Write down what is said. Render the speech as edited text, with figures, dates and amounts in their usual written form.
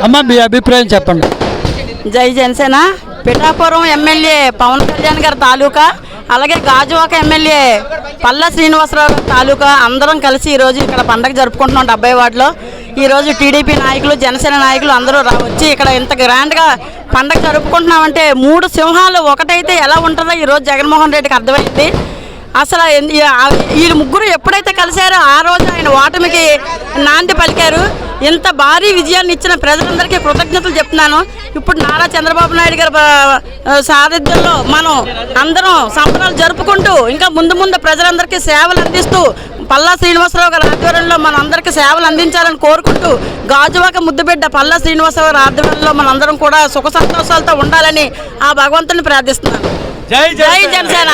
అమ్మ మీ అభిప్రాయం చెప్పండి. జై జనసేన. పిఠాపురం ఎమ్మెల్యే పవన్ కళ్యాణ్ గారి తాలూకా, అలాగే గాజువాక ఎమ్మెల్యే పల్లా శ్రీనివాసరావు గారి తాలూకా అందరం కలిసి ఈరోజు ఇక్కడ పండగ జరుపుకుంటున్నాం 70 వార్డులో. ఈరోజు టీడీపీ నాయకులు, జనసేన నాయకులు అందరూ వచ్చి ఇక్కడ ఇంత గ్రాండ్గా పండగ జరుపుకుంటున్నామంటే 3 సింహాలు ఒకటైతే ఎలా ఉంటుందో ఈరోజు జగన్మోహన్ రెడ్డికి అర్థమైంది. అసలు వీళ్ళు ముగ్గురు ఎప్పుడైతే కలిశారో ఆ రోజు ఆయన ఓటమికి నాంది పలికారు. ఇంత భారీ విజయాన్ని ఇచ్చిన ప్రజలందరికీ కృతజ్ఞతలు చెప్తున్నాను. ఇప్పుడు నారా చంద్రబాబు నాయుడు గారి సారథ్యంలో మనం అందరం సంబరాలు జరుపుకుంటూ ఇంకా ముందు ప్రజలందరికీ సేవలు అందిస్తూ పల్లా శ్రీనివాసరావు గారి ఆధ్వర్యంలో మన అందరికీ సేవలు అందించాలని కోరుకుంటూ గాజువాక ముద్దుబిడ్డ పల్లా శ్రీనివాసరావు గారి ఆధ్వర్యంలో మనందరం కూడా సుఖ సంతోషాలతో ఉండాలని ఆ భగవంతుని ప్రార్థిస్తున్నాను. జై జనసేన.